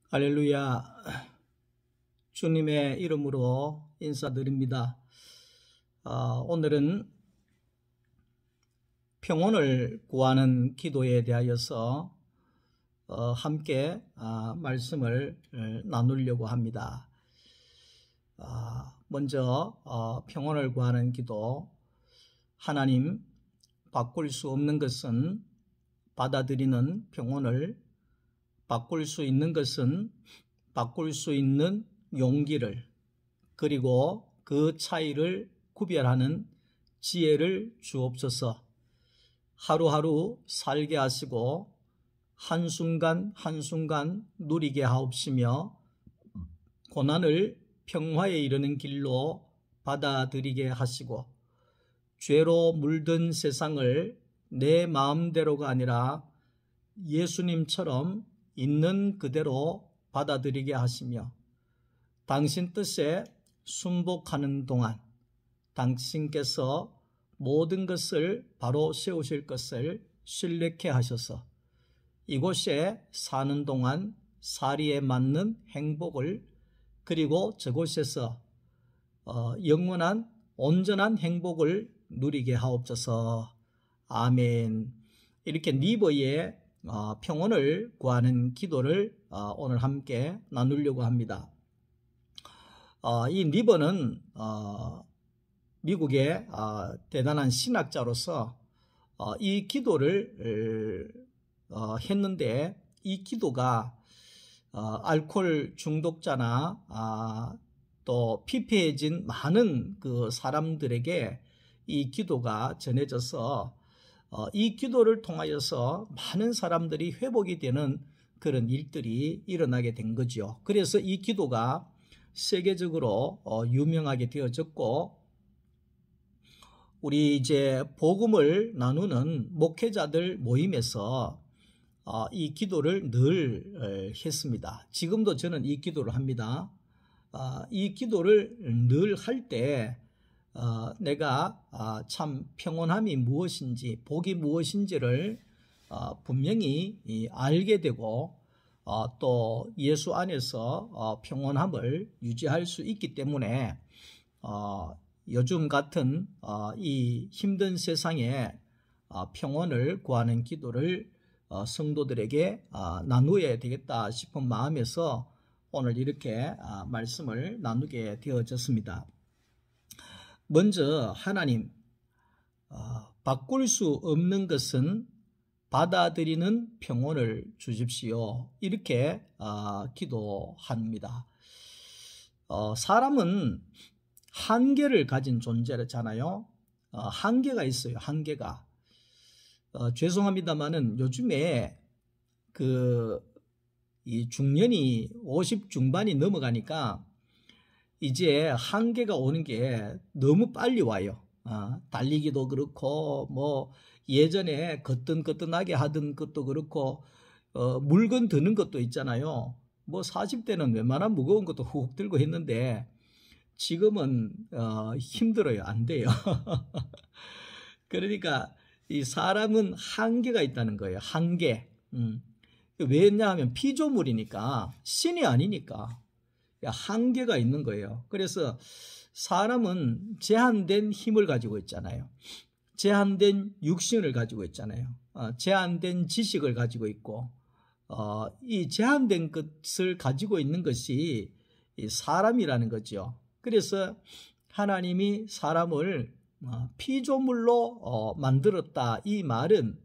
할렐루야. 주님의 이름으로 인사드립니다. 오늘은 평온을 구하는 기도에 대하여서 함께 말씀을 나누려고 합니다. 먼저 평온을 구하는 기도. 하나님, 바꿀 수 없는 것은 받아들이는 평온을, 바꿀 수 있는 것은 바꿀 수 있는 용기를, 그리고 그 차이를 구별하는 지혜를 주옵소서. 하루하루 살게 하시고 한순간 한순간 누리게 하옵시며 고난을 평화에 이르는 길로 받아들이게 하시고 죄로 물든 세상을 내 마음대로가 아니라 예수님처럼 있는 그대로 받아들이게 하시며 당신 뜻에 순복하는 동안 당신께서 모든 것을 바로 세우실 것을 신뢰케 하셔서 이곳에 사는 동안 사리에 맞는 행복을, 그리고 저곳에서 영원한 온전한 행복을 누리게 하옵소서. 아멘. 이렇게 니버의 평온을 구하는 기도를 오늘 함께 나누려고 합니다. 이 니버는 미국의 대단한 신학자로서 이 기도를 했는데, 이 기도가 알코올 중독자나 또 피폐해진 많은 그 사람들에게 이 기도가 전해져서 이 기도를 통하여서 많은 사람들이 회복이 되는 그런 일들이 일어나게 된 거죠. 그래서 이 기도가 세계적으로 유명하게 되어졌고, 우리 이제 복음을 나누는 목회자들 모임에서 이 기도를 늘 했습니다. 지금도 저는 이 기도를 합니다. 이 기도를 늘 할 때 내가 참 평온함이 무엇인지, 복이 무엇인지를 분명히 알게 되고 또 예수 안에서 평온함을 유지할 수 있기 때문에 요즘 같은 이 힘든 세상에 평온을 구하는 기도를 성도들에게 나누어야 되겠다 싶은 마음에서 오늘 이렇게 말씀을 나누게 되어졌습니다. 먼저 하나님, 바꿀 수 없는 것은 받아들이는 평온을 주십시오. 이렇게 기도합니다. 사람은 한계를 가진 존재잖아요. 한계가 있어요. 한계가. 죄송합니다만은 요즘에 이 중년이 50 중반이 넘어가니까 이제 한계가 오는 게 너무 빨리 와요. 달리기도 그렇고, 뭐 예전에 거뜬거뜬하게 하던 것도 그렇고, 물건 드는 것도 있잖아요. 뭐 40대는 웬만한 무거운 것도 훅 들고 했는데 지금은 힘들어요. 안 돼요. 그러니까 이 사람은 한계가 있다는 거예요. 한계. 왜냐하면 피조물이니까, 신이 아니니까 한계가 있는 거예요. 그래서 사람은 제한된 힘을 가지고 있잖아요. 제한된 육신을 가지고 있잖아요. 제한된 지식을 가지고 있고, 이 제한된 것을 가지고 있는 것이 사람이라는 거죠. 그래서 하나님이 사람을 피조물로 만들었다. 이 말은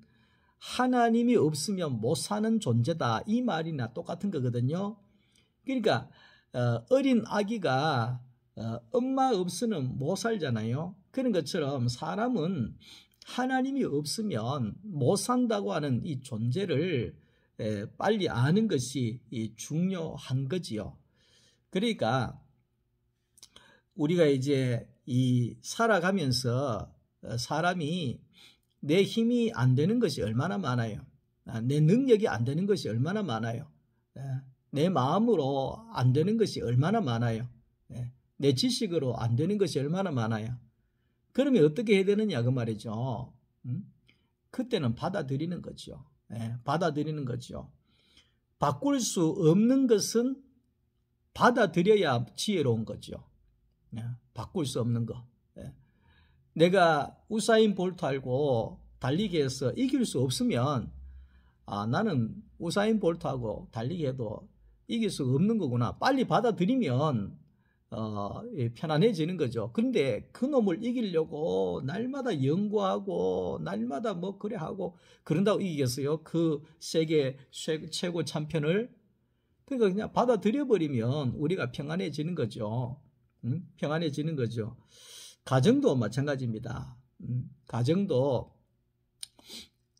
하나님이 없으면 못 사는 존재다. 이 말이나 똑같은 거거든요. 그러니까 어린 아기가 엄마 없으면 못 살잖아요. 그런 것처럼 사람은 하나님이 없으면 못 산다고 하는 이 존재를 빨리 아는 것이 중요한 거지요. 그러니까 우리가 이제 살아가면서 사람이 내 힘이 안 되는 것이 얼마나 많아요. 내 능력이 안 되는 것이 얼마나 많아요. 내 마음으로 안 되는 것이 얼마나 많아요. 내 지식으로 안 되는 것이 얼마나 많아요. 그러면 어떻게 해야 되느냐 그 말이죠. 그때는 받아들이는 거죠. 받아들이는 거죠. 바꿀 수 없는 것은 받아들여야 지혜로운 거죠. 바꿀 수 없는 거. 내가 우사인 볼트 알고 달리기에서 이길 수 없으면 나는 우사인 볼트하고 달리기해도 이길 수 없는 거구나. 빨리 받아들이면 편안해지는 거죠. 그런데 그놈을 이기려고 날마다 연구하고 날마다 뭐 그래 하고 그런다고 이기겠어요? 그 세계 최고 챔피언을. 그러니까 그냥 받아들여 버리면 우리가 평안해지는 거죠. 평안해지는 거죠. 가정도 마찬가지입니다. 가정도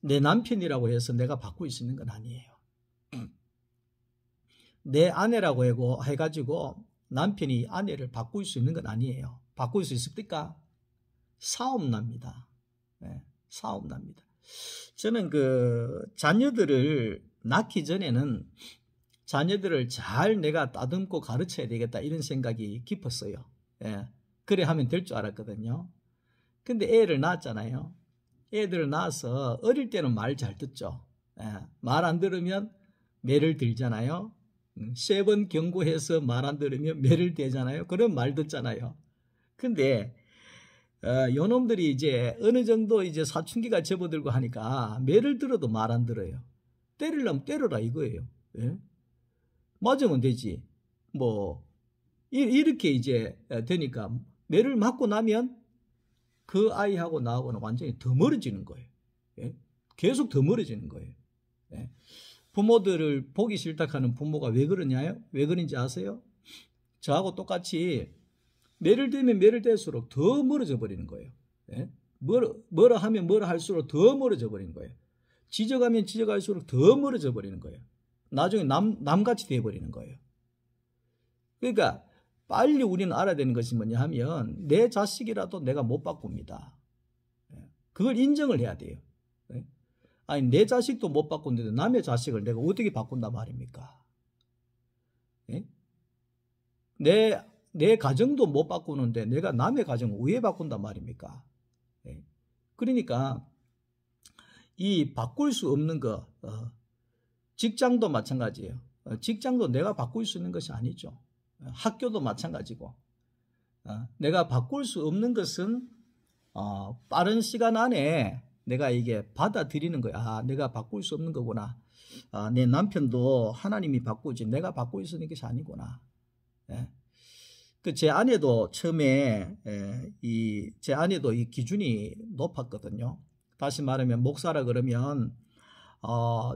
내 남편이라고 해서 내가 바꿀 수 있는 건 아니에요. 내 아내라고 해가지고 남편이 아내를 바꿀 수 있는 건 아니에요. 바꿀 수 있습니까? 싸움 납니다. 싸움 납니다. 저는 자녀들을 낳기 전에는 자녀들을 잘 내가 따듬고 가르쳐야 되겠다 이런 생각이 깊었어요. 그래 하면 될 줄 알았거든요. 근데 애를 낳았잖아요. 애들을 낳아서 어릴 때는 말 잘 듣죠. 말 안 들으면 매를 들잖아요. 3번 경고해서 말 안 들으면 매를 대잖아요. 그럼 말 듣잖아요. 근데 요놈들이 이제 어느 정도 이제 사춘기가 접어들고 하니까 매를 들어도 말 안 들어요. 때리려면 때려라 이거예요. 맞으면 되지. 뭐 이렇게 이제 되니까 매를 맞고 나면 그 아이하고 나하고는 완전히 더 멀어지는 거예요. 계속 더 멀어지는 거예요. 부모들을 보기 싫다 하는 부모가 왜 그러냐요? 왜 그런지 아세요? 저하고 똑같이 매를 대면 매를 댈수록 더 멀어져 버리는 거예요. 뭐라 하면 뭐라 할수록 더 멀어져 버리는 거예요. 지적하면 지적할수록 더 멀어져 버리는 거예요. 나중에 남같이 돼버리는 거예요. 그러니까 빨리 우리는 알아야 되는 것이 뭐냐 하면 내 자식이라도 내가 못 바꿉니다. 그걸 인정을 해야 돼요. 아니 내 자식도 못 바꾼데 남의 자식을 내가 어떻게 바꾼단 말입니까? 내 가정도 못 바꾸는데 내가 남의 가정을 왜 바꾼단 말입니까? 그러니까 이 바꿀 수 없는 거 직장도 마찬가지예요. 직장도 내가 바꿀 수 있는 것이 아니죠. 학교도 마찬가지고 내가 바꿀 수 없는 것은 빠른 시간 안에 내가 이게 받아들이는 거야. 내가 바꿀 수 없는 거구나. 내 남편도 하나님이 바꾸지 내가 바꿀 수 있는 것이 아니구나. 제 아내도 처음에 제 아내도 이 기준이 높았거든요. 다시 말하면 목사라 그러면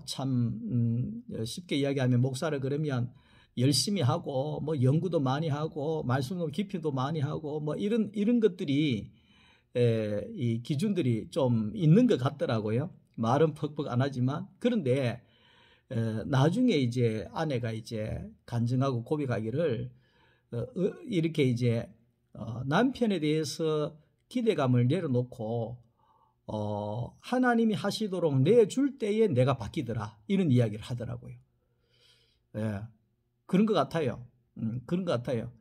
참 쉽게 이야기하면 목사라 그러면 열심히 하고 뭐 연구도 많이 하고 말씀도 깊이도 많이 하고 뭐 이런 것들이 이 기준들이 좀 있는 것 같더라고요. 말은 퍽퍽 안 하지만. 그런데 나중에 이제 아내가 이제 간증하고 고백하기를 이렇게 이제 남편에 대해서 기대감을 내려놓고 하나님이 하시도록 내줄 때에 내가 바뀌더라 이런 이야기를 하더라고요. 그런 것 같아요. 그런 것 같아요.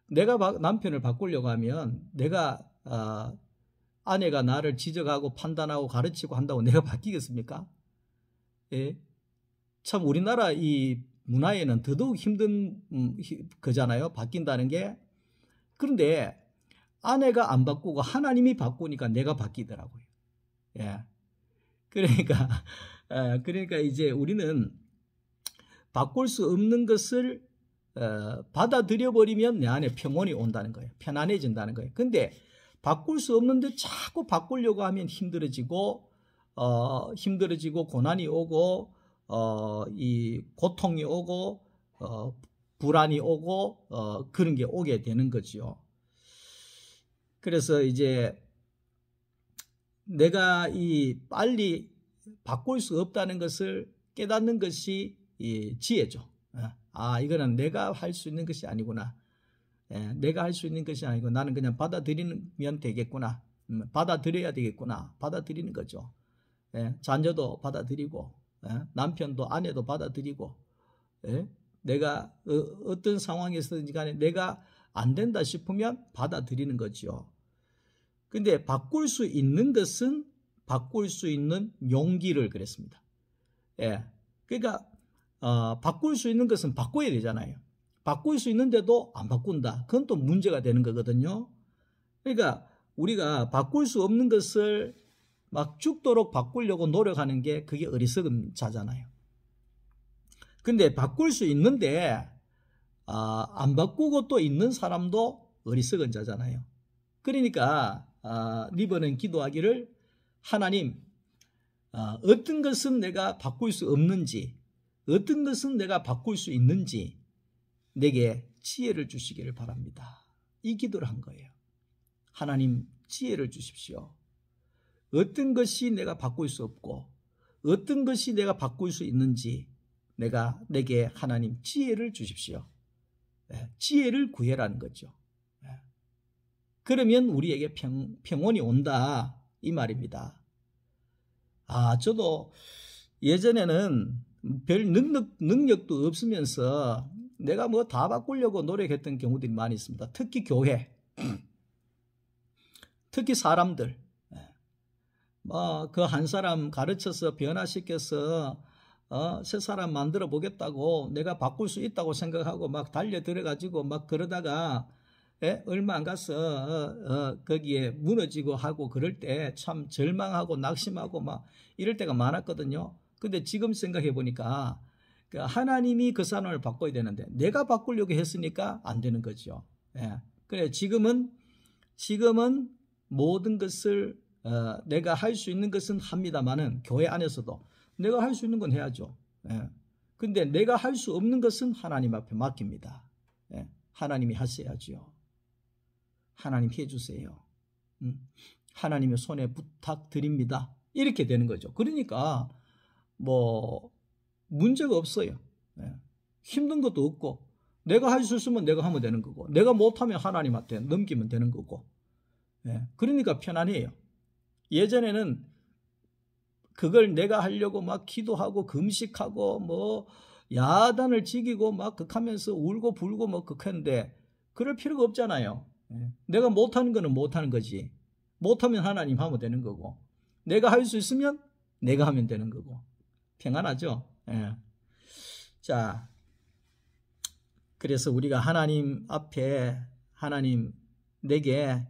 내가 남편을 바꾸려고 하면 내가 아내가 나를 지적하고 판단하고 가르치고 한다고 내가 바뀌겠습니까? 참 우리나라 이 문화에는 더더욱 힘든 거잖아요. 바뀐다는 게. 그런데 아내가 안 바꾸고 하나님이 바꾸니까 내가 바뀌더라고요. 그러니까 이제 우리는 바꿀 수 없는 것을 받아들여 버리면 내 안에 평온이 온다는 거예요. 편안해진다는 거예요. 근데 바꿀 수 없는데 자꾸 바꾸려고 하면 힘들어지고 고난이 오고 이 고통이 오고 불안이 오고 그런 게 오게 되는 거죠. 그래서 이제 내가 이 빨리 바꿀 수 없다는 것을 깨닫는 것이 이 지혜죠. 이거는 내가 할 수 있는 것이 아니구나. 내가 할 수 있는 것이 아니고 나는 그냥 받아들이면 되겠구나. 받아들여야 되겠구나. 받아들이는 거죠. 자녀도 받아들이고 남편도 아내도 받아들이고 내가 어떤 상황에서든지 간에 내가 안 된다 싶으면 받아들이는 거죠. 근데 바꿀 수 있는 것은 바꿀 수 있는 용기를 그랬습니다. 그러니까 바꿀 수 있는 것은 바꿔야 되잖아요. 바꿀 수 있는데도 안 바꾼다. 그건 또 문제가 되는 거거든요. 그러니까 우리가 바꿀 수 없는 것을 막 죽도록 바꾸려고 노력하는 게 그게 어리석은 자잖아요. 근데 바꿀 수 있는데 안 바꾸고 또 있는 사람도 어리석은 자잖아요. 그러니까 리버는 기도하기를 하나님 어떤 것은 내가 바꿀 수 없는지 어떤 것은 내가 바꿀 수 있는지 내게 지혜를 주시기를 바랍니다. 이 기도를 한 거예요. 하나님 지혜를 주십시오. 어떤 것이 내가 바꿀 수 없고 어떤 것이 내가 바꿀 수 있는지 내게 하나님 지혜를 주십시오. 지혜를 구해라는 거죠. 그러면 우리에게 평온이 온다 이 말입니다. 저도 예전에는 별 능력도 없으면서 내가 뭐 다 바꾸려고 노력했던 경우들이 많이 있습니다. 특히 교회, 특히 사람들, 그 한 사람 가르쳐서 변화시켜서 새 사람 만들어 보겠다고 내가 바꿀 수 있다고 생각하고 막 달려 들어가지고 막 그러다가 얼마 안 가서 거기에 무너지고 하고 그럴 때 참 절망하고 낙심하고 막 이럴 때가 많았거든요. 근데 지금 생각해 보니까 하나님이 그 사람을 바꿔야 되는데 내가 바꾸려고 했으니까 안 되는 거죠. 그래 지금은 모든 것을 내가 할 수 있는 것은 합니다만은 교회 안에서도 내가 할 수 있는 건 해야죠. 근데 내가 할 수 없는 것은 하나님 앞에 맡깁니다. 하나님이 하셔야죠. 하나님 해주세요. 하나님의 손에 부탁드립니다. 이렇게 되는 거죠. 그러니까 뭐 문제가 없어요. 힘든 것도 없고 내가 할 수 있으면 내가 하면 되는 거고 내가 못하면 하나님한테 넘기면 되는 거고 그러니까 편안해요. 예전에는 그걸 내가 하려고 막 기도하고 금식하고 뭐 야단을 지기고 막 극하면서 울고 불고 뭐 극했는데 그럴 필요가 없잖아요. 내가 못하는 거는 못하는 거지. 못하면 하나님 하면 되는 거고 내가 할 수 있으면 내가 하면 되는 거고 평안하죠. 자, 그래서 우리가 하나님 앞에 하나님 내게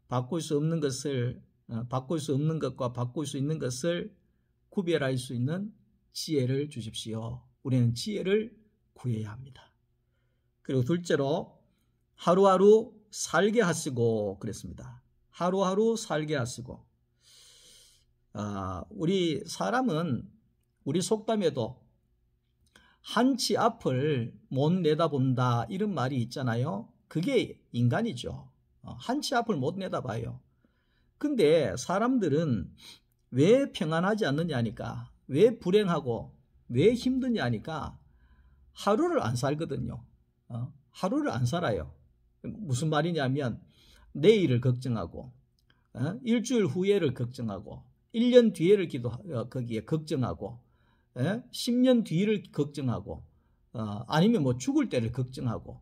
바꿀 수 없는 것을 바꿀 수 없는 것과 바꿀 수 있는 것을 구별할 수 있는 지혜를 주십시오. 우리는 지혜를 구해야 합니다. 그리고 둘째로 하루하루 살게 하시고 그랬습니다. 하루하루 살게 하시고 우리 사람은 우리 속담에도 한치 앞을 못 내다본다 이런 말이 있잖아요. 그게 인간이죠. 한치 앞을 못 내다봐요. 근데 사람들은 왜 평안하지 않느냐니까 왜 불행하고 왜 힘드냐니까 하루를 안 살거든요. 하루를 안 살아요. 무슨 말이냐면 내일을 걱정하고 일주일 후에를 걱정하고 1년 뒤에를 거기에 걱정하고 10년 뒤를 걱정하고 아니면 뭐 죽을 때를 걱정하고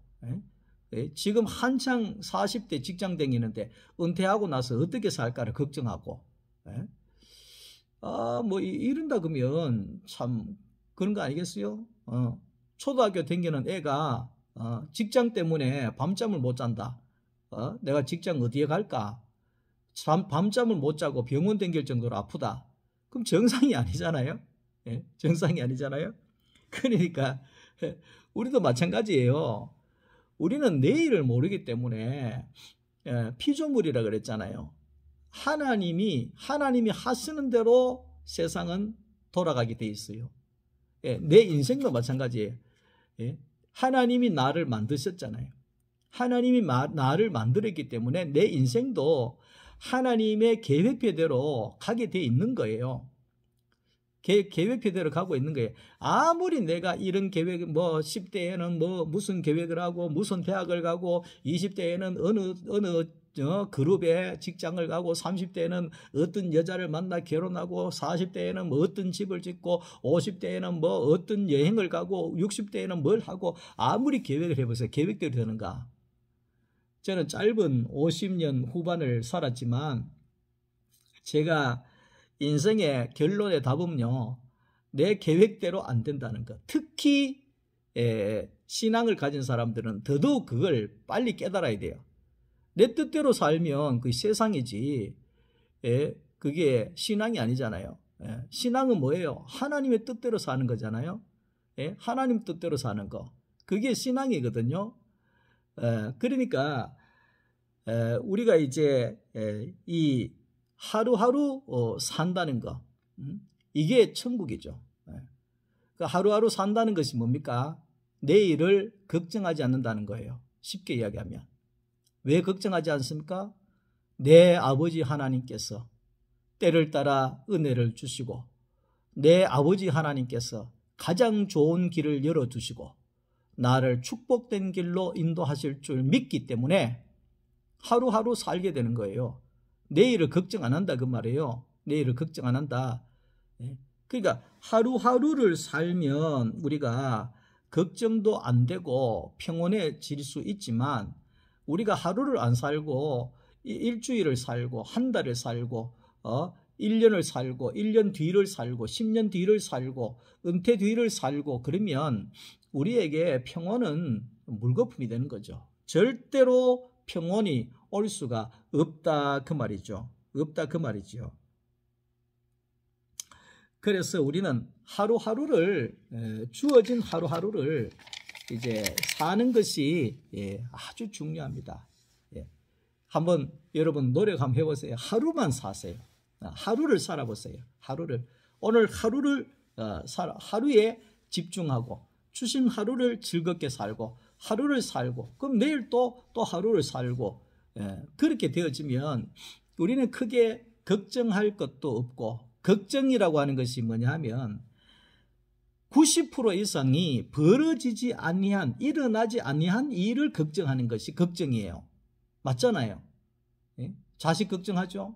지금 한창 40대 직장 다니는데 은퇴하고 나서 어떻게 살까를 걱정하고 뭐 이런다 그러면 참 그런 거 아니겠어요? 초등학교 다니는 애가 직장 때문에 밤잠을 못 잔다. 내가 직장 어디에 갈까? 밤잠을 못 자고 병원 다닐 정도로 아프다. 그럼 정상이 아니잖아요. 정상이 아니잖아요. 그러니까 우리도 마찬가지예요. 우리는 내일을 모르기 때문에 피조물이라 그랬잖아요. 하나님이 하시는 대로 세상은 돌아가게 돼 있어요. 내 인생도 마찬가지예요. 하나님이 나를 만드셨잖아요. 하나님이 나를 만들었기 때문에 내 인생도 하나님의 계획표대로 가게 돼 있는 거예요. 계획표대로 가고 있는 거예요. 아무리 내가 이런 계획, 뭐 10대에는 뭐 무슨 계획을 하고 무슨 대학을 가고 20대에는 어느 그룹에 직장을 가고 30대에는 어떤 여자를 만나 결혼하고 40대에는 뭐 어떤 집을 짓고 50대에는 뭐 어떤 여행을 가고 60대에는 뭘 하고 아무리 계획을 해보세요. 계획대로 되는가? 저는 짧은 50년 후반을 살았지만 제가 인생의 결론의 답은요. 내 계획대로 안 된다는 것. 특히 신앙을 가진 사람들은 더더욱 그걸 빨리 깨달아야 돼요. 내 뜻대로 살면 그 세상이지 그게 신앙이 아니잖아요. 신앙은 뭐예요? 하나님의 뜻대로 사는 거잖아요. 하나님 뜻대로 사는 거. 그게 신앙이거든요. 그러니까 우리가 이제 이 하루하루 산다는 거, 이게 천국이죠. 그 하루하루 산다는 것이 뭡니까? 내일을 걱정하지 않는다는 거예요. 쉽게 이야기하면. 왜 걱정하지 않습니까? 내 아버지 하나님께서 때를 따라 은혜를 주시고 내 아버지 하나님께서 가장 좋은 길을 열어주시고 나를 축복된 길로 인도하실 줄 믿기 때문에 하루하루 살게 되는 거예요. 내일을 걱정 안 한다 그 말이에요. 내일을 걱정 안 한다. 그러니까 하루하루를 살면 우리가 걱정도 안 되고 평온해질 수 있지만 우리가 하루를 안 살고 일주일을 살고 한 달을 살고 1년을 살고 1년 뒤를 살고 10년 뒤를 살고 은퇴 뒤를 살고 그러면 우리에게 평온은 물거품이 되는 거죠. 절대로 평온이 올 수가 없다 그 말이죠. 없다 그 말이죠. 그래서 우리는 하루하루를 주어진 하루하루를 이제 사는 것이 아주 중요합니다. 한번 여러분 노력 한번 해보세요. 하루만 사세요. 하루를 살아보세요. 하루를 오늘 하루를 하루에 집중하고 주신 하루를 즐겁게 살고 하루를 살고 그럼 내일 또 하루를 살고 그렇게 되어지면 우리는 크게 걱정할 것도 없고 걱정이라고 하는 것이 뭐냐 하면 90% 이상이 벌어지지 아니한 일어나지 아니한 일을 걱정하는 것이 걱정이에요. 맞잖아요. 자식 걱정하죠.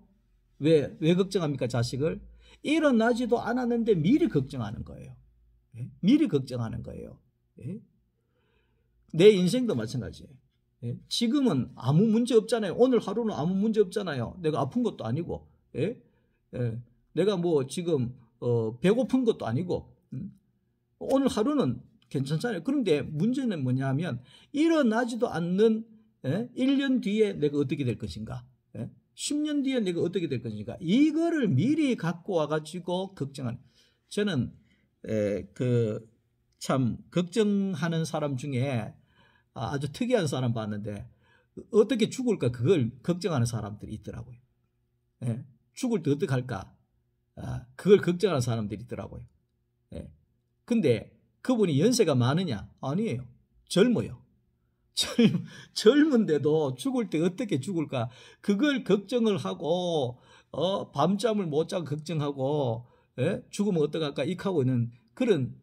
왜 걱정합니까? 자식을 일어나지도 않았는데 미리 걱정하는 거예요. 미리 걱정하는 거예요. 내 인생도 마찬가지예요. 지금은 아무 문제 없잖아요. 오늘 하루는 아무 문제 없잖아요. 내가 아픈 것도 아니고 내가 뭐 지금 배고픈 것도 아니고 오늘 하루는 괜찮잖아요. 그런데 문제는 뭐냐 하면 일어나지도 않는 1년 뒤에 내가 어떻게 될 것인가 10년 뒤에 내가 어떻게 될 것인가 이거를 미리 갖고 와가지고 걱정하는 저는 참 걱정하는 사람 중에 아주 특이한 사람 봤는데 어떻게 죽을까 그걸 걱정하는 사람들이 있더라고요. 죽을 때 어떻게 할까 그걸 걱정하는 사람들이 있더라고요. 근데 그분이 연세가 많으냐? 아니에요. 젊어요. 젊은데도 죽을 때 어떻게 죽을까? 그걸 걱정을 하고 밤잠을 못 자고 걱정하고 죽으면 어떡할까? 익하고 있는 그런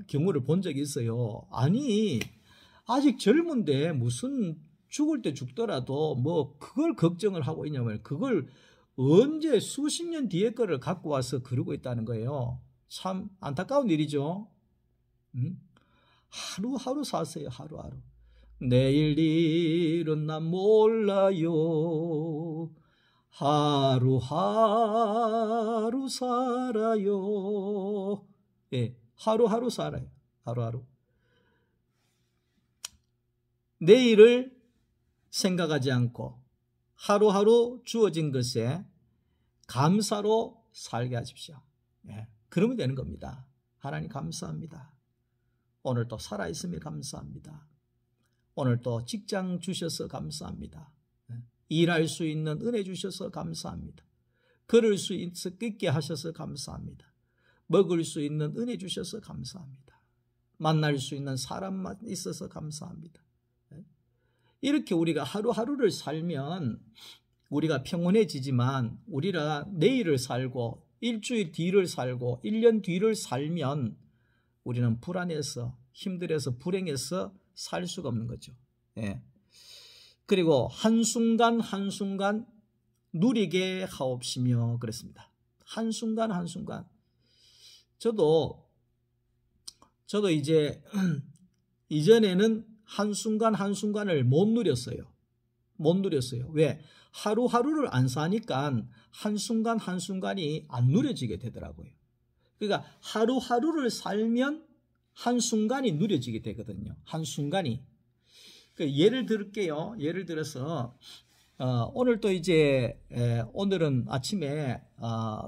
경우를 본 적이 있어요. 아니 아직 젊은데 무슨 죽을 때 죽더라도 뭐 그걸 걱정을 하고 있냐면 그걸 언제 수십 년 뒤에 거를 갖고 와서 그러고 있다는 거예요. 참 안타까운 일이죠. 하루하루 사세요. 하루하루. 내일 일은 난 몰라요. 하루하루 살아요. 하루하루 살아요. 하루하루. 내일을 생각하지 않고 하루하루 주어진 것에 감사로 살게 하십시오. 그러면 되는 겁니다. 하나님 감사합니다. 오늘 또 살아있음에 감사합니다. 오늘 또 직장 주셔서 감사합니다. 일할 수 있는 은혜 주셔서 감사합니다. 걸을 수 있게 하셔서 감사합니다. 먹을 수 있는 은혜 주셔서 감사합니다. 만날 수 있는 사람만 있어서 감사합니다. 이렇게 우리가 하루하루를 살면 우리가 평온해지지만 우리가 내일을 살고 일주일 뒤를 살고 1년 뒤를 살면 우리는 불안해서 힘들어서 불행해서 살 수가 없는 거죠. 그리고 한순간 한순간 누리게 하옵시며 그랬습니다. 한순간 한순간. 저도 이제 이전에는 한순간 한순간을 못 누렸어요. 왜? 하루하루를 안 사니까 한순간 한순간이 안 누려지게 되더라고요. 그러니까 하루하루를 살면 한순간이 누려지게 되거든요. 한순간이. 예를 들게요. 예를 들어서 오늘 또 이제 오늘은 아침에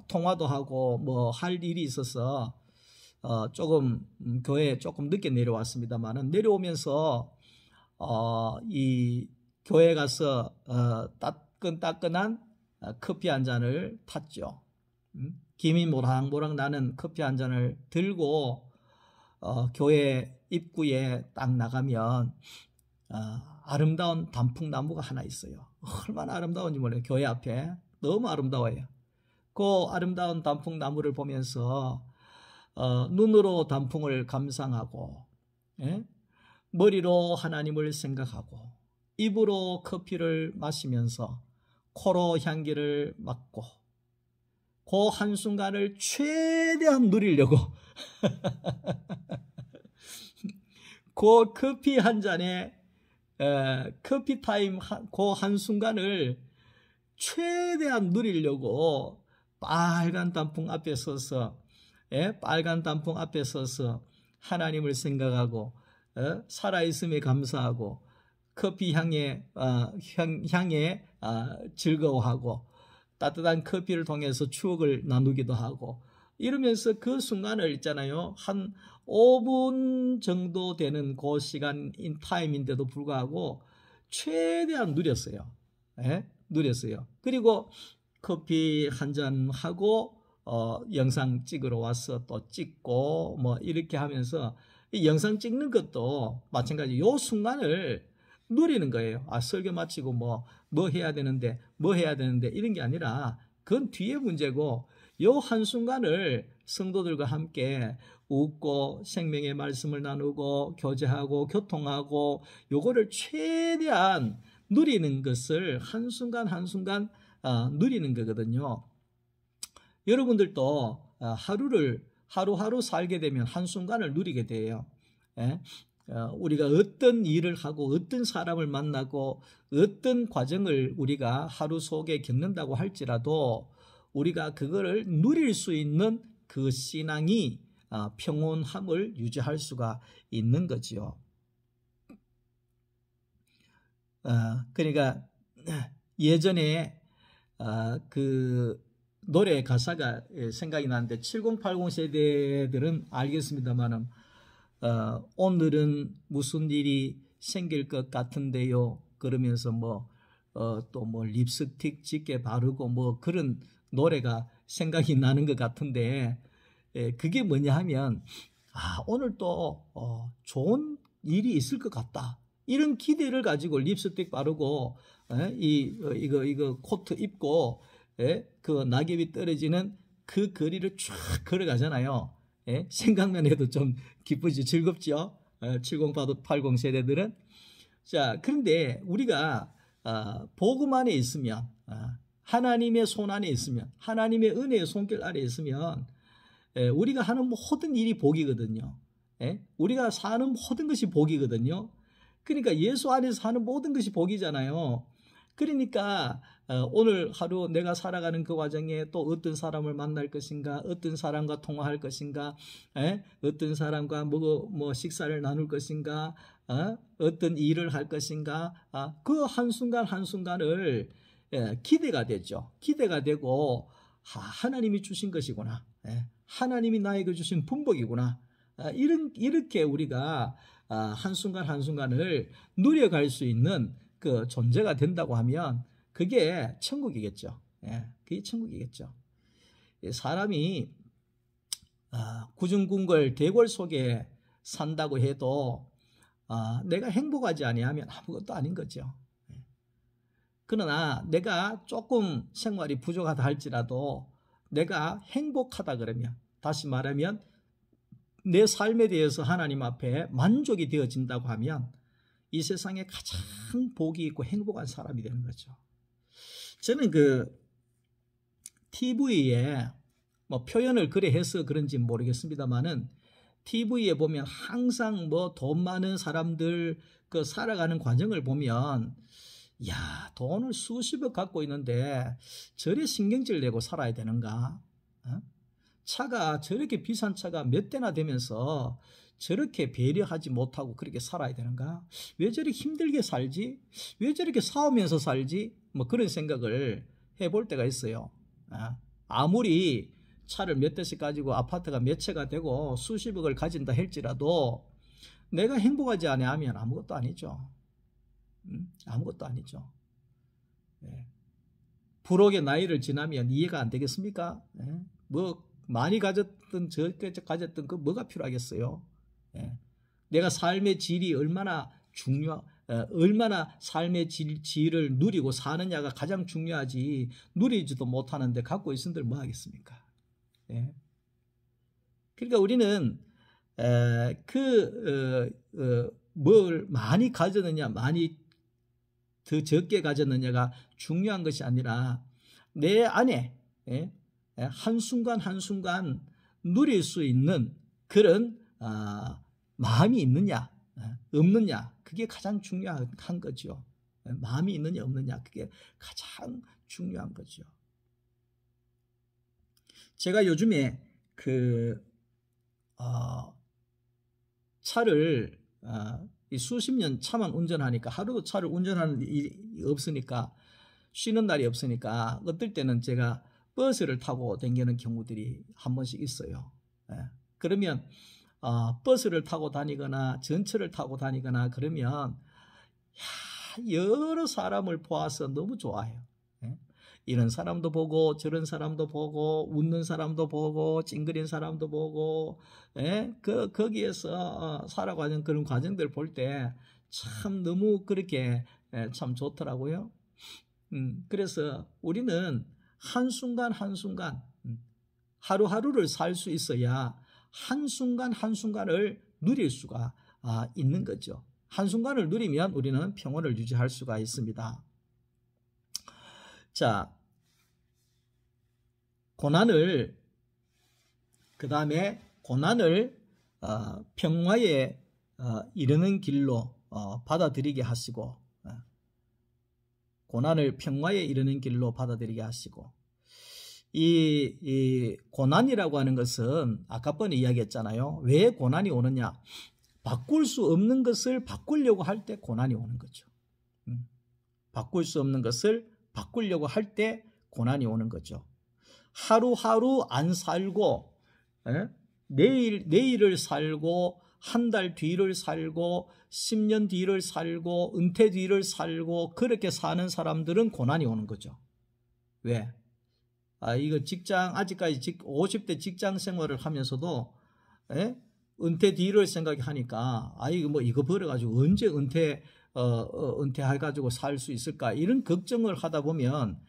통화도 하고 뭐 할 일이 있어서 조금 교회에 조금 늦게 내려왔습니다만은, 내려오면서 이 교회 가서 따끈따끈한 커피 한 잔을 탔죠. 김이 모락모락 나는 커피 한 잔을 들고 교회 입구에 딱 나가면 아름다운 단풍나무가 하나 있어요. 얼마나 아름다운지 몰라요. 교회 앞에 너무 아름다워요. 그 아름다운 단풍나무를 보면서 눈으로 단풍을 감상하고, 머리로 하나님을 생각하고, 입으로 커피를 마시면서 코로 향기를 맡고, 그 한순간을 최대한 누리려고 그 커피 한 잔에 커피 타임 그 한순간을 최대한 누리려고 빨간 단풍 앞에 서서 빨간 단풍 앞에 서서 하나님을 생각하고 살아있음에 감사하고 커피 향에 즐거워하고 따뜻한 커피를 통해서 추억을 나누기도 하고, 이러면서 그 순간을 있잖아요. 한 5분 정도 되는 그 시간인 타임인데도 불구하고 최대한 누렸어요. 누렸어요. 그리고 커피 한 잔 하고 영상 찍으러 와서 또 찍고 뭐 이렇게 하면서, 이 영상 찍는 것도 마찬가지 요 순간을 누리는 거예요. 설교 마치고 뭐 해야 되는데 이런 게 아니라 그건 뒤에 문제고, 요 한순간을 성도들과 함께 웃고 생명의 말씀을 나누고 교제하고 교통하고 요거를 최대한 누리는 것을 한순간 한순간 누리는 거거든요. 여러분들도 하루하루 살게 되면 한순간을 누리게 돼요. 우리가 어떤 일을 하고 어떤 사람을 만나고 어떤 과정을 우리가 하루 속에 겪는다고 할지라도 우리가 그거를 누릴 수 있는 그 신앙이 평온함을 유지할 수가 있는 거지요. 그러니까 예전에 그 노래 가사가 생각이 나는데, 7080 세대들은 알겠습니다만은 오늘은 무슨 일이 생길 것 같은데요, 그러면서 또 립스틱 짙게 바르고 뭐 그런 노래가 생각이 나는 것 같은데, 그게 뭐냐 하면 오늘 또 좋은 일이 있을 것 같다, 이런 기대를 가지고 립스틱 바르고 이거 코트 입고 그 낙엽이 떨어지는 그 거리를 쫙 걸어가잖아요. 생각만 해도 좀 기쁘지, 즐겁죠. 7080 세대들은. 자, 그런데 우리가 복음 안에 있으면, 하나님의 손 안에 있으면, 하나님의 은혜의 손길 아래 있으면 우리가 하는 모든 일이 복이거든요. 우리가 사는 모든 것이 복이거든요. 그러니까 예수 안에서 사는 모든 것이 복이잖아요. 그러니까 오늘 하루 내가 살아가는 그 과정에 또 어떤 사람을 만날 것인가, 어떤 사람과 통화할 것인가, 어떤 사람과 뭐 식사를 나눌 것인가, 어떤 일을 할 것인가, 그 한순간 한순간을 기대가 되죠. 기대가 되고 하나님이 주신 것이구나, 하나님이 나에게 주신 분복이구나, 이렇게 우리가 한순간 한순간을 누려갈 수 있는 그 존재가 된다고 하면 그게 천국이겠죠. 그게 천국이겠죠. 사람이 구중궁궐 대궐 속에 산다고 해도 내가 행복하지 아니하면 아무것도 아닌 거죠. 그러나 내가 조금 생활이 부족하다 할지라도 내가 행복하다 그러면, 다시 말하면 내 삶에 대해서 하나님 앞에 만족이 되어진다고 하면 이 세상에 가장 복이 있고 행복한 사람이 되는 거죠. 저는 그 TV에 뭐 표현을 그래 해서 그런지 모르겠습니다만은, TV에 보면 항상 뭐 돈 많은 사람들 그 살아가는 과정을 보면, 야, 돈을 수십억 갖고 있는데 저래 신경질 내고 살아야 되는가? 차가 저렇게 비싼 차가 몇 대나 되면서 저렇게 배려하지 못하고 그렇게 살아야 되는가? 왜 저렇게 힘들게 살지? 왜 저렇게 싸우면서 살지? 뭐 그런 생각을 해볼 때가 있어요. 아무리 차를 몇 대씩 가지고 아파트가 몇 채가 되고 수십억을 가진다 할지라도 내가 행복하지 않으면 아무것도 아니죠. 아무것도 아니죠. 예. 불혹의 나이를 지나면 이해가 안 되겠습니까? 예. 뭐 많이 가졌든 적게 가졌든 그 뭐가 필요하겠어요? 예. 내가 삶의 질이 얼마나 삶의 질을 누리고 사느냐가 가장 중요하지, 누리지도 못하는데 갖고 있은들 뭐 하겠습니까? 예. 그러니까 우리는 뭘 많이 가졌느냐, 많이 더 적게 가졌느냐가 중요한 것이 아니라 내 안에 한순간 한순간 누릴 수 있는 그런 마음이 있느냐 없느냐, 그게 가장 중요한 거죠. 마음이 있느냐 없느냐, 그게 가장 중요한 거죠. 제가 요즘에 차를 수십 년 차만 운전하니까 하루도 차를 운전하는 일이 없으니까, 쉬는 날이 없으니까 어떨 때는 제가 버스를 타고 다니는 경우들이 한 번씩 있어요. 그러면 버스를 타고 다니거나 전철을 타고 다니거나 그러면 여러 사람을 보아서 너무 좋아요. 이런 사람도 보고 저런 사람도 보고 웃는 사람도 보고 찡그린 사람도 보고, 거기에서 살아가는 그런 과정들 볼 때 참 너무 그렇게 참 좋더라고요. 그래서 우리는 한순간 한순간 하루하루를 살 수 있어야 한순간 한순간을 누릴 수가 있는 거죠. 한순간을 누리면 우리는 평온을 유지할 수가 있습니다. 자, 고난을 평화에 이르는 길로 받아들이게 하시고, 고난을 평화에 이르는 길로 받아들이게 하시고, 이 고난이라고 하는 것은 아까 번에 이야기했잖아요. 왜 고난이 오느냐? 바꿀 수 없는 것을 바꾸려고 할 때 고난이 오는 거죠. 바꿀 수 없는 것을 바꾸려고 할 때 고난이 오는 거죠. 하루하루 안 살고, 내일을 살고, 한 달 뒤를 살고, 10년 뒤를 살고, 은퇴 뒤를 살고, 그렇게 사는 사람들은 고난이 오는 거죠. 왜? 이거 아직까지 50대 직장 생활을 하면서도, 은퇴 뒤를 생각하니까, 이거 벌어가지고 언제 은퇴해가지고 살 수 있을까? 이런 걱정을 하다 보면,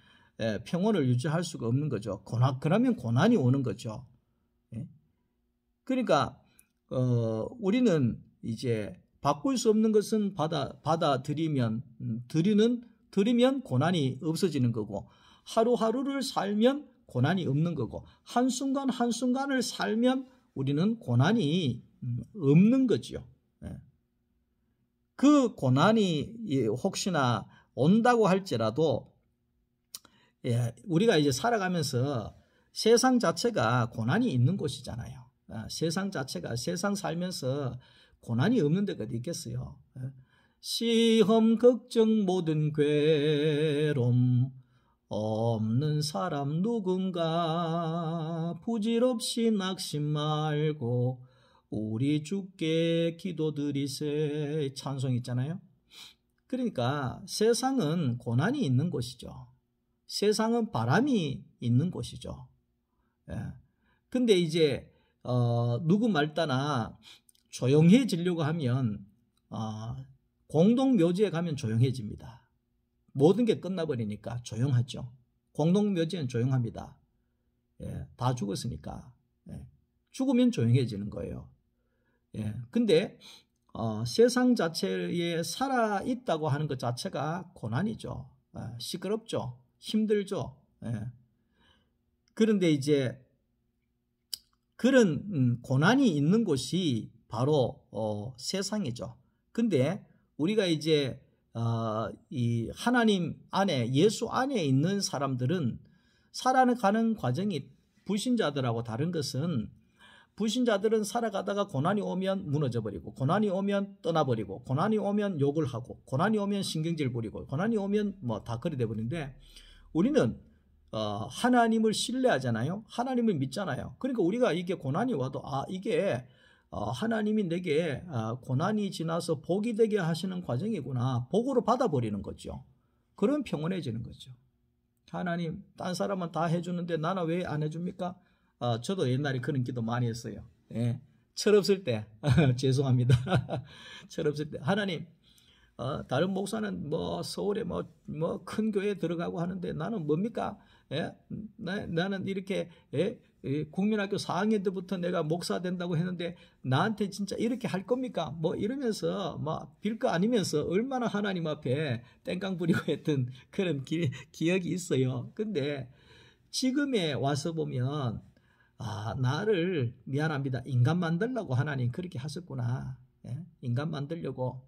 평온을 유지할 수가 없는 거죠. 그러면 고난이 오는 거죠. 그러니까, 우리는 이제 바꿀 수 없는 것은 받아들이면, 들이면 고난이 없어지는 거고, 하루하루를 살면 고난이 없는 거고, 한순간 한순간을 살면 우리는 고난이 없는 거죠. 그 고난이 혹시나 온다고 할지라도, 우리가 이제 살아가면서 세상 자체가 고난이 있는 곳이잖아요. 세상 살면서 고난이 없는 데가 어디 있겠어요. 시험, 걱정, 모든 괴로움, 없는 사람 누군가, 부질없이 낙심 말고 우리 주께 기도드리세, 찬송 있잖아요. 그러니까 세상은 고난이 있는 곳이죠. 세상은 바람이 있는 곳이죠. 근데 이제 누구 말 따나 조용해지려고 하면 공동묘지에 가면 조용해집니다. 모든 게 끝나버리니까 조용하죠. 공동묘지는 조용합니다. 다 죽었으니까. 죽으면 조용해지는 거예요. 근데 세상 자체에 살아있다고 하는 것 자체가 고난이죠. 시끄럽죠. 힘들죠. 그런데 이제 그런 고난이 있는 곳이 바로 세상이죠. 근데 우리가 이제 이 하나님 안에, 예수 안에 있는 사람들은 살아가는 과정이 불신자들하고 다른 것은 불신자들은 살아가다가 고난이 오면 무너져 버리고, 고난이 오면 떠나버리고, 고난이 오면 욕을 하고, 고난이 오면 신경질 부리고, 고난이 오면 뭐 다 그리 돼 버리는데, 우리는 하나님을 신뢰하잖아요. 하나님을 믿잖아요. 그러니까 우리가 이게 고난이 와도 이게 하나님이 내게 고난이 지나서 복이 되게 하시는 과정이구나, 복으로 받아버리는 거죠. 그럼 평온해지는 거죠. 하나님, 딴 사람은 다 해주는데 나는 왜 안 해줍니까? 저도 옛날에 그런 기도 많이 했어요. 예. 철없을 때 죄송합니다. 철없을 때 하나님, 다른 목사는 뭐 서울에 뭐 큰 교회에 들어가고 하는데 나는 뭡니까? 예? 나는 이렇게 국민학교 4학년 때부터 내가 목사 된다고 했는데 나한테 진짜 이렇게 할 겁니까? 뭐 이러면서 막 빌 거 아니면서 얼마나 하나님 앞에 땡깡 부리고 했던 그런 기억이 있어요. 근데 지금에 와서 보면 나를 미안합니다. 인간 만들려고 하나님 그렇게 하셨구나. 예? 인간 만들려고.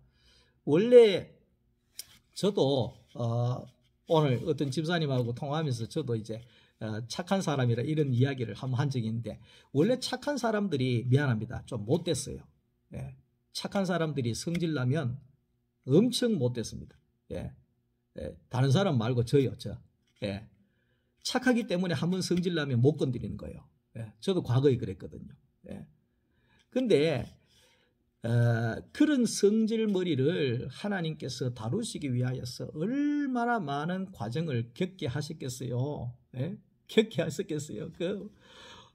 원래 저도 오늘 어떤 집사님하고 통화하면서 저도 이제 착한 사람이라 이런 이야기를 한번 한 적이 있는데, 원래 착한 사람들이 미안합니다. 좀 못됐어요. 예. 착한 사람들이 성질나면 엄청 못됐습니다. 예. 다른 사람 말고 저요. 예. 착하기 때문에 한번 성질나면 못 건드리는 거예요. 예. 저도 과거에 그랬거든요. 예. 근데 그런 성질머리를 하나님께서 다루시기 위하여서 얼마나 많은 과정을 겪게 하셨겠어요. 예? 겪게 하셨겠어요. 그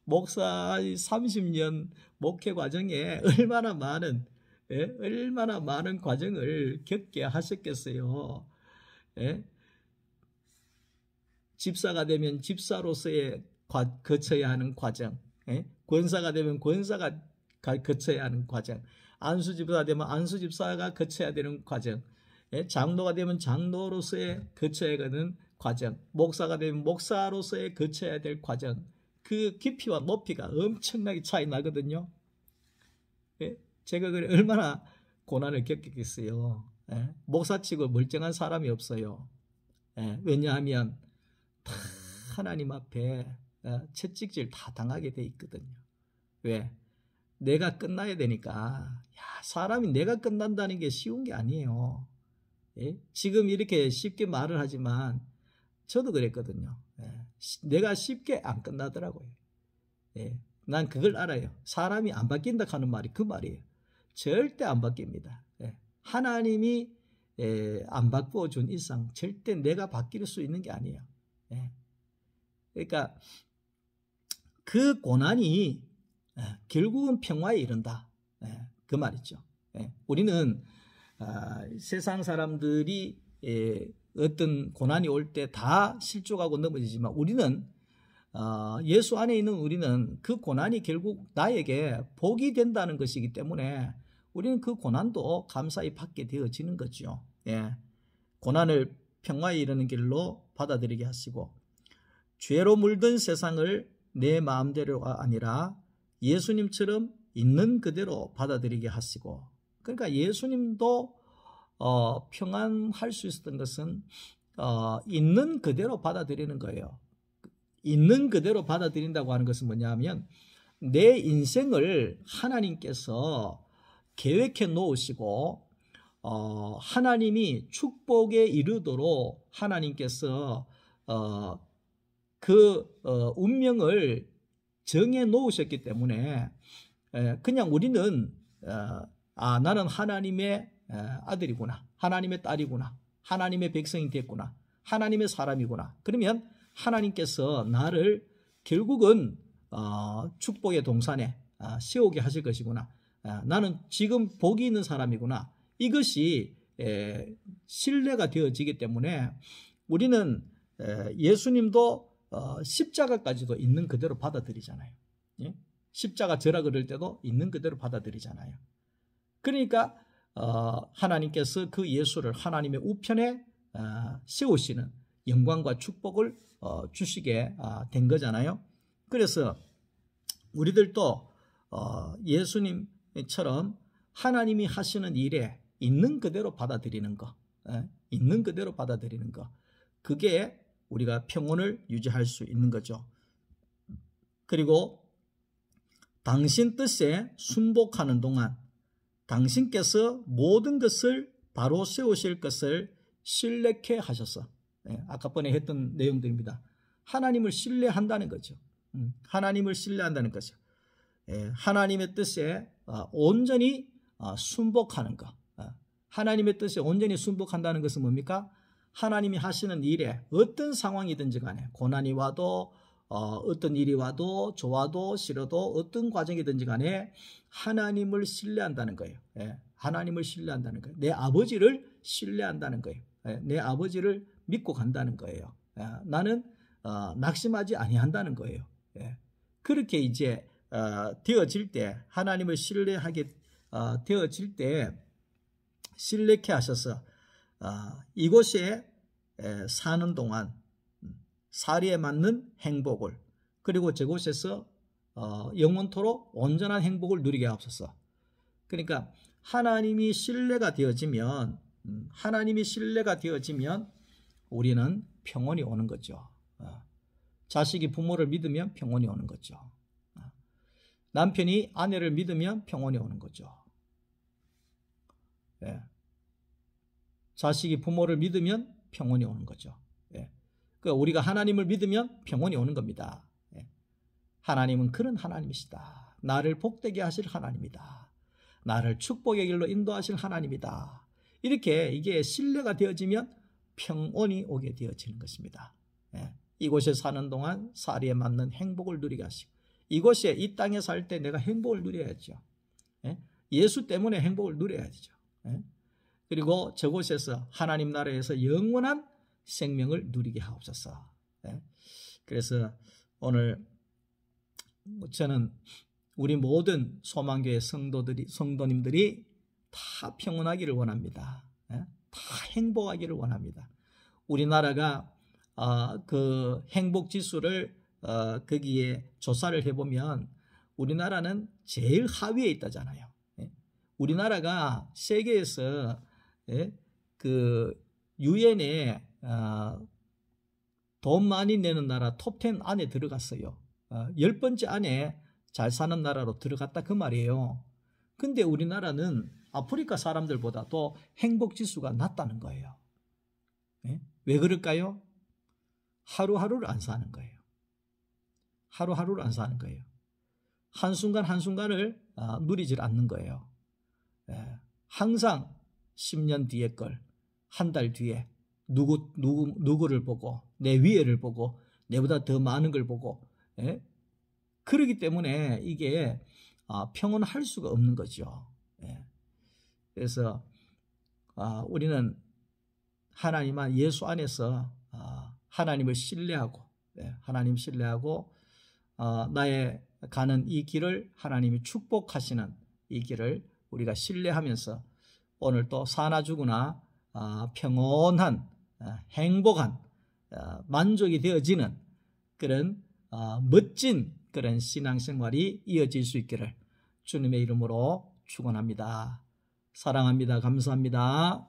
목사 30년 목회 과정에 얼마나 많은 과정을 겪게 하셨겠어요. 예? 집사가 되면 집사로서의 거쳐야 하는 과정, 예? 권사가 되면 권사가 거쳐야 하는 과정, 안수집사가 되면 안수집사가 거쳐야 되는 과정, 예? 장로가 되면 장로로서의 거쳐야 하는 과정, 목사가 되면 목사로서의 거쳐야 될 과정, 그 깊이와 높이가 엄청나게 차이 나거든요. 예? 제가 얼마나 고난을 겪겠어요. 예? 목사치고 멀쩡한 사람이 없어요. 예? 왜냐하면 다 하나님 앞에 채찍질 다 당하게 돼 있거든요. 왜? 내가 끝나야 되니까. 사람이 내가 끝난다는 게 쉬운 게 아니에요. 예? 지금 이렇게 쉽게 말을 하지만 저도 그랬거든요. 예? 내가 쉽게 안 끝나더라고요. 예? 난 그걸 알아요. 사람이 안 바뀐다 하는 말이 그 말이에요. 절대 안 바뀝니다. 예? 하나님이 안 바꾸어 준 이상 절대 내가 바뀔 수 있는 게 아니에요. 예? 그러니까 그 고난이 결국은 평화에 이른다. 그 말이죠. 우리는 세상 사람들이 어떤 고난이 올 때 다 실족하고 넘어지지만, 우리는 예수 안에 있는 우리는 그 고난이 결국 나에게 복이 된다는 것이기 때문에 우리는 그 고난도 감사히 받게 되어지는 거죠. 고난을 평화에 이르는 길로 받아들이게 하시고, 죄로 물든 세상을 내 마음대로가 아니라 예수님처럼 있는 그대로 받아들이게 하시고, 그러니까 예수님도 평안할 수 있었던 것은 있는 그대로 받아들이는 거예요. 있는 그대로 받아들인다고 하는 것은 뭐냐 하면, 내 인생을 하나님께서 계획해 놓으시고 하나님이 축복에 이르도록 하나님께서 운명을 정해 놓으셨기 때문에 그냥 우리는 나는 하나님의 아들이구나, 하나님의 딸이구나, 하나님의 백성이 됐구나, 하나님의 사람이구나. 그러면 하나님께서 나를 결국은 축복의 동산에 세우게 하실 것이구나, 나는 지금 복이 있는 사람이구나, 이것이 신뢰가 되어지기 때문에 우리는 예수님도 십자가까지도 있는 그대로 받아들이잖아요. 예? 십자가 져라 그럴 때도 있는 그대로 받아들이잖아요. 그러니까 하나님께서 그 예수를 하나님의 우편에 세우시는 영광과 축복을 주시게 된 거잖아요. 그래서 우리들도 예수님처럼 하나님이 하시는 일에 있는 그대로 받아들이는 거, 있는 그대로 받아들이는 거, 그게 우리가 평온을 유지할 수 있는 거죠. 그리고 당신 뜻에 순복하는 동안 당신께서 모든 것을 바로 세우실 것을 신뢰케 하셔서, 아까 번에 했던 내용들입니다. 하나님을 신뢰한다는 거죠. 하나님을 신뢰한다는 거죠. 하나님의 뜻에 온전히 순복하는 것. 하나님의 뜻에 온전히 순복한다는 것은 뭡니까? 하나님이 하시는 일에 어떤 상황이든지 간에, 고난이 와도 어떤 일이 와도 좋아도 싫어도 어떤 과정이든지 간에 하나님을 신뢰한다는 거예요. 하나님을 신뢰한다는 거예요. 내 아버지를 신뢰한다는 거예요. 내 아버지를 믿고 간다는 거예요. 나는 낙심하지 아니한다는 거예요. 그렇게 이제 되어질 때, 하나님을 신뢰하게 되어질 때 신뢰케 하셔서 이곳에 사는 동안 사리에 맞는 행복을, 그리고 저곳에서 영원토록 온전한 행복을 누리게 하옵소서. 그러니까 하나님이 신뢰가 되어지면 우리는 평온이 오는 거죠. 자식이 부모를 믿으면 평온이 오는 거죠. 남편이 아내를 믿으면 평온이 오는 거죠. 자식이 부모를 믿으면 평온이 오는 거죠. 그러니까 우리가 하나님을 믿으면 평온이 오는 겁니다. 하나님은 그런 하나님이시다. 나를 복되게 하실 하나님이다. 나를 축복의 길로 인도하실 하나님이다. 이렇게 이게 신뢰가 되어지면 평온이 오게 되어지는 것입니다. 이곳에 사는 동안 사리에 맞는 행복을 누리게 하시고, 이곳에 이 땅에 살 때 내가 행복을 누려야죠. 예수 때문에 행복을 누려야죠. 그리고 저곳에서 하나님 나라에서 영원한 생명을 누리게 하옵소서. 그래서 오늘 저는 우리 모든 소망교회 성도님들이 다 평온하기를 원합니다. 다 행복하기를 원합니다. 우리나라가 그 행복 지수를 거기에 조사를 해보면 우리나라는 제일 하위에 있다잖아요. 우리나라가 세계에서 그 유엔에 돈 많이 내는 나라 톱10 안에 들어갔어요. 10번째 안에 잘 사는 나라로 들어갔다 그 말이에요. 근데 우리나라는 아프리카 사람들보다도 행복지수가 낮다는 거예요. 왜 그럴까요? 하루하루를 안 사는 거예요. 하루하루를 안 사는 거예요. 한순간 한순간을 누리질 않는 거예요. 항상 10년 뒤의 걸, 한 달 뒤에 누구를 보고, 내 위에를 보고, 내보다 더 많은 걸 보고, 그러기 때문에 이게 평온할 수가 없는 거죠. 그래서 우리는 하나님 예수 안에서 하나님을 신뢰하고, 하나님 신뢰하고 나의 가는 이 길을 하나님이 축복하시는 이 길을 우리가 신뢰하면서 오늘 또 사나 죽으나 평온한, 행복한, 만족이 되어지는 그런 멋진 그런 신앙생활이 이어질 수 있기를 주님의 이름으로 축원합니다. 사랑합니다. 감사합니다.